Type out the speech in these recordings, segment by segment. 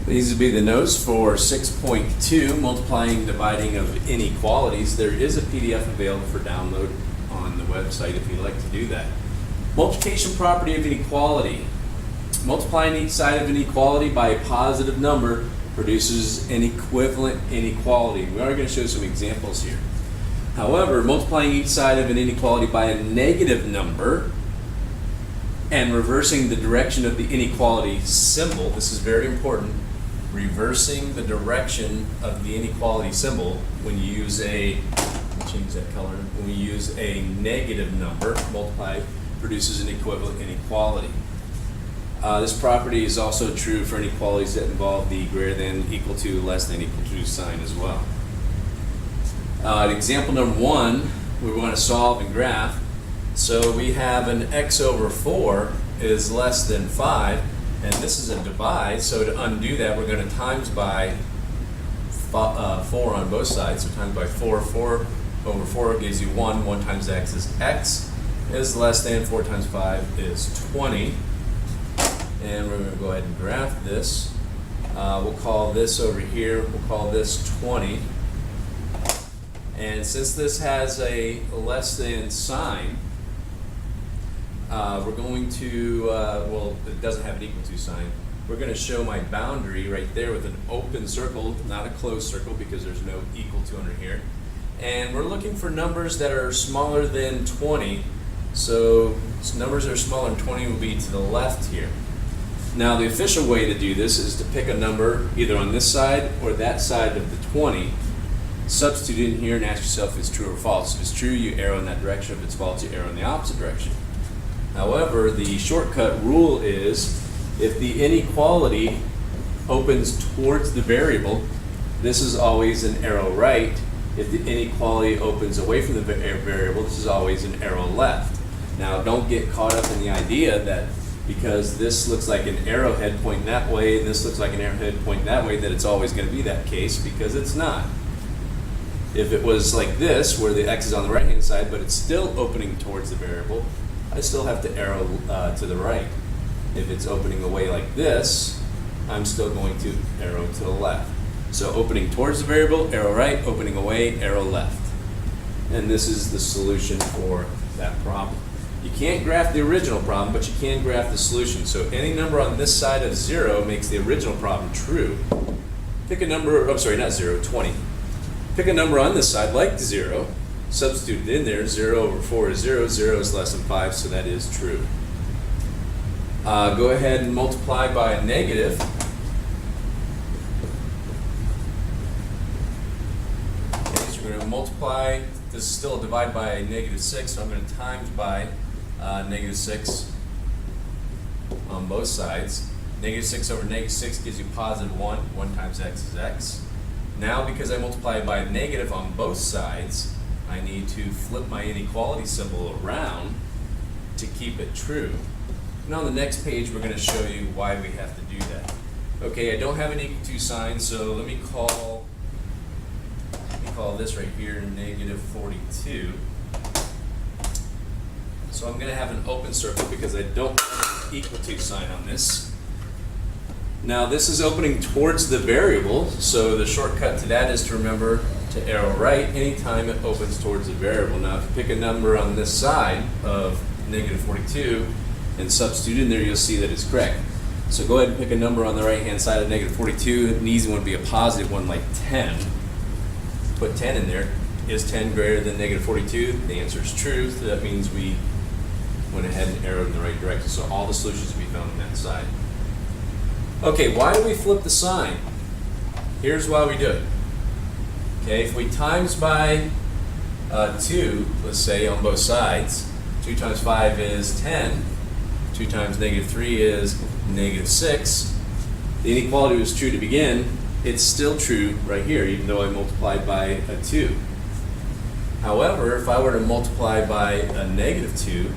These would be the notes for 6.2, multiplying, dividing of inequalities. There is a PDF available for download on the website if you'd like to do that. Multiplication property of inequality. Multiplying each side of an inequality by a positive number produces an equivalent inequality. We are going to show some examples here. However, multiplying each side of an inequality by a negative number and reversing the direction of the inequality symbol, this is very important, reversing the direction of the inequality symbol when you use change that color, when we use a negative number, multiply produces an equivalent inequality. This property is also true for inequalities that involve the greater than, equal to, less than, equal to sign as well. Example number 1, we want to solve and graph. So we have an x over 4 is less than 5, and this is a divide, so to undo that we're going to times by 4 on both sides, so times by 4, 4 over 4 gives you 1, 1 times x is less than, 4 times 5 is 20, and we're going to go ahead and graph this. We'll call this over here, we'll call this 20, and since this has a less than sign, we're going to, well, it doesn't have an equal to sign. We're going to show my boundary right there with an open circle, not a closed circle because there's no equal to under here. And we're looking for numbers that are smaller than 20. So numbers that are smaller than 20 will be to the left here. Now the official way to do this is to pick a number either on this side or that side of the 20. Substitute in here and ask yourself if it's true or false. If it's true, you arrow in that direction. If it's false, you arrow in the opposite direction. However, the shortcut rule is if the inequality opens towards the variable, this is always an arrow right. If the inequality opens away from the variable, this is always an arrow left. Now, don't get caught up in the idea that because this looks like an arrowhead pointing that way and this looks like an arrowhead pointing that way, that it's always going to be that case, because it's not. If it was like this, where the x is on the right-hand side, but it's still opening towards the variable, I still have to arrow to the right. If it's opening away like this, I'm still going to arrow to the left. So opening towards the variable, arrow right, opening away, arrow left. And this is the solution for that problem. You can't graph the original problem, but you can graph the solution. So any number on this side of 0 makes the original problem true. Pick a number, oh sorry, not 0, 20. Pick a number on this side like 0. Substitute it in there, 0 over 4 is 0, 0 is less than 5, so that is true. Go ahead and multiply by a negative. Okay, so we're going to multiply, this is still a divide by a -6, so I'm going to times by -6 on both sides. -6 over -6 gives you positive 1, 1 times x is x. Now, because I multiply by a negative on both sides, I need to flip my inequality symbol around to keep it true. And on the next page, we're going to show you why we have to do that. Okay, I don't have an equal to sign, so let me call this right here -42. So I'm going to have an open circle because I don't have an equal to sign on this. Now this is opening towards the variable, so the shortcut to that is to remember to arrow right anytime it opens towards the variable. Now if you pick a number on this side of -42 and substitute in there, you'll see that it's correct. So go ahead and pick a number on the right hand side of -42. An easy one would be a positive one like 10. Put 10 in there. Is 10 greater than -42? The answer is true, so that means we went ahead and arrowed in the right direction. So all the solutions will be found on that side. Okay, why do we flip the sign? Here's why we do it. Okay, if we times by 2, let's say on both sides, 2 times 5 is 10, 2 times -3 is -6. The inequality was true to begin, it's still true right here, even though I multiplied by a 2. However, if I were to multiply by a -2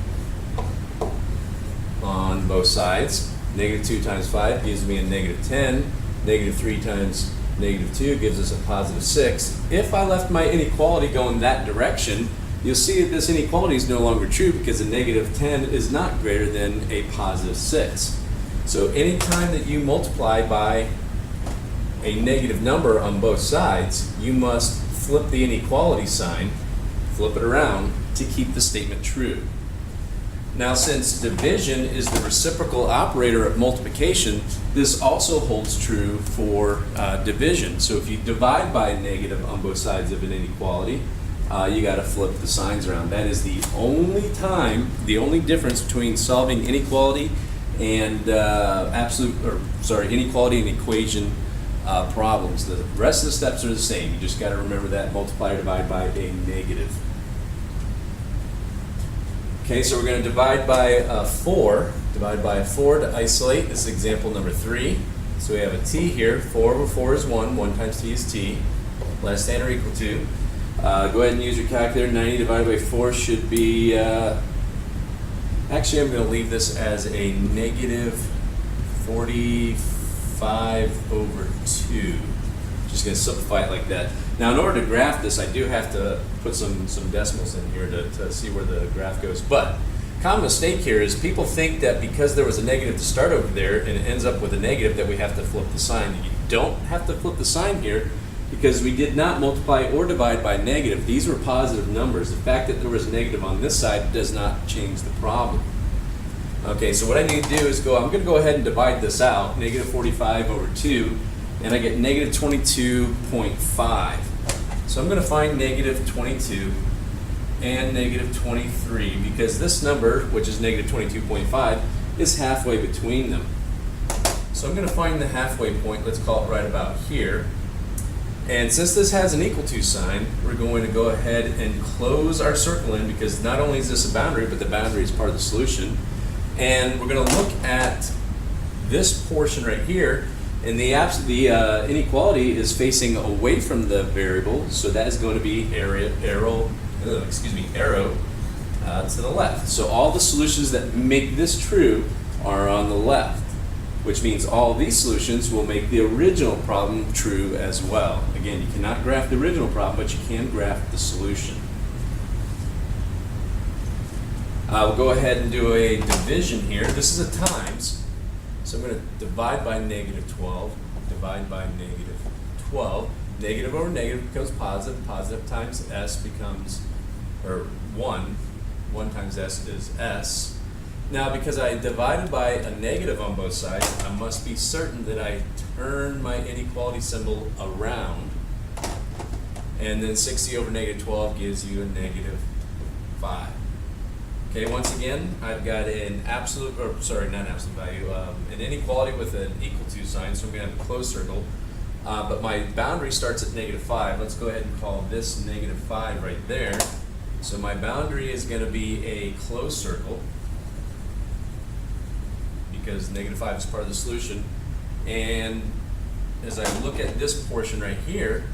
on both sides, -2 times 5 gives me a -10, -3 times -2 gives us a +6. If I left my inequality going that direction, you'll see that this inequality is no longer true because a -10 is not greater than a +6. So anytime that you multiply by a negative number on both sides, you must flip the inequality sign, flip it around to keep the statement true. Now, since division is the reciprocal operator of multiplication, this also holds true for division. So if you divide by a negative on both sides of an inequality, you got to flip the signs around. That is the only time, the only difference between solving inequality and inequality and equation problems. The rest of the steps are the same. You just got to remember that multiply or divide by a negative. Okay, so we're going to divide by 4. Divide by 4 to isolate. This is example number 3. So we have a t here. 4 over 4 is 1. 1 times t is t. Less than or equal to. Go ahead and use your calculator. 90 divided by 4 should be... actually, I'm going to leave this as a negative 45 over 2. Just going to simplify it like that. Now, in order to graph this, I do have to put some decimals in here to see where the graph goes. But common mistake here is people think that because there was a negative to start over there and it ends up with a negative that we have to flip the sign. You don't have to flip the sign here because we did not multiply or divide by negative. These were positive numbers. The fact that there was a negative on this side does not change the problem. Okay, so what I need to do is I'm going to go ahead and divide this out, negative 45 over 2, and I get negative 22.5. So I'm going to find negative 22 and negative 23 because this number, which is negative 22.5, is halfway between them. So I'm going to find the halfway point, let's call it right about here. And since this has an equal to sign, we're going to go ahead and close our circle in because not only is this a boundary, but the boundary is part of the solution. And we're going to look at this portion right here, and the inequality is facing away from the variable, so that is going to be arrow to the left. So all the solutions that make this true are on the left, which means all these solutions will make the original problem true as well. Again, you cannot graph the original problem, but you can graph the solution. We'll go ahead and do a division here. This is a times. So I'm going to divide by negative 12. Divide by negative 12. Negative over negative becomes positive. Positive times s becomes, or 1. 1 times s is s. Now, because I divided by a negative on both sides, I must be certain that I turn my inequality symbol around. And then 60 over negative 12 gives you a negative 5. Okay, once again, I've got an absolute, or sorry, not an absolute value, an inequality with an equal to sign, so I'm going to have a closed circle. But my boundary starts at negative 5. Let's go ahead and call this negative 5 right there. So my boundary is going to be a closed circle because negative 5 is part of the solution. And as I look at this portion right here,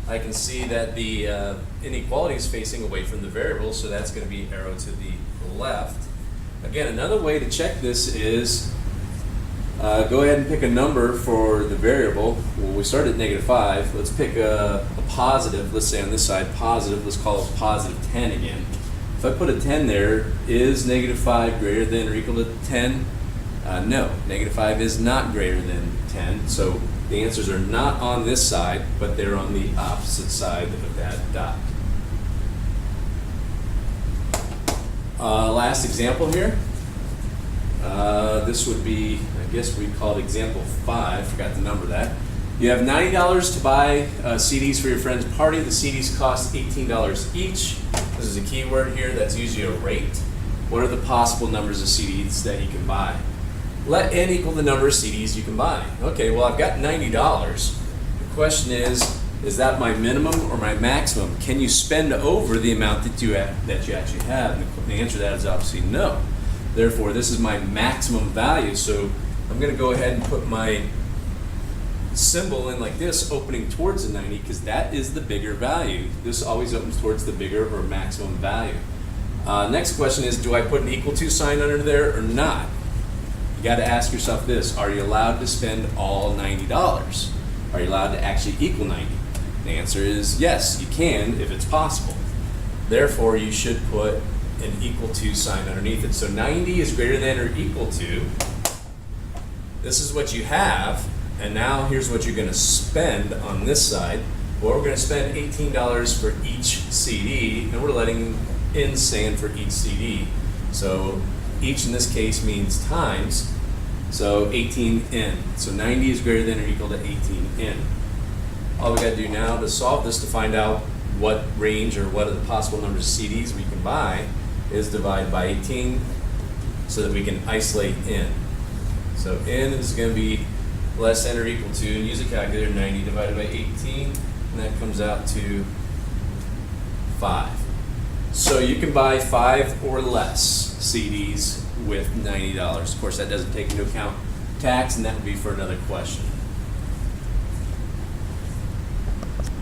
I can see that the inequality is facing away from the variable, so that's going to be arrow to the left. Again, another way to check this is go ahead and pick a number for the variable. Well, we start at negative 5. Let's pick a positive. Let's say on this side, positive. Let's call it positive 10 again. If I put a 10 there, is negative 5 greater than or equal to 10? No, negative 5 is not greater than 10. So the answers are not on this side, but they're on the opposite side of that dot. Last example here. This would be, I guess we'd call it example 5. Forgot to number that. You have $90 to buy CDs for your friend's party. The CDs cost $18 each. This is a key word here. That's usually a rate. What are the possible numbers of CDs that you can buy? Let n equal the number of CDs you can buy. Okay, well, I've got $90. The question is that my minimum or my maximum? Can you spend over the amount that you actually have? And the answer to that is obviously no. Therefore, this is my maximum value. So I'm going to go ahead and put my symbol in like this, opening towards the 90, because that is the bigger value. This always opens towards the bigger or maximum value. Next question is, do I put an equal to sign under there or not? You got to ask yourself this: are you allowed to spend all $90? Are you allowed to actually equal 90? The answer is yes, you can if it's possible. Therefore, you should put an equal to sign underneath it. So 90 is greater than or equal to. This is what you have, And now here's what you're gonna spend on this side. Well, we're gonna spend $18 for each CD, and we're letting in sand for each CD. So each in this case means times, so 18 in. So 90 is greater than or equal to 18 in. All we gotta do now to solve this, to find out what range or what are the possible numbers of CDs we can buy, is divide by 18 so that we can isolate in. So in is gonna be less than or equal to, and use a calculator, 90 divided by 18, and that comes out to 5. So you can buy 5 or less CDs with $90. Of course, that doesn't take into account tax, and that would be for another question.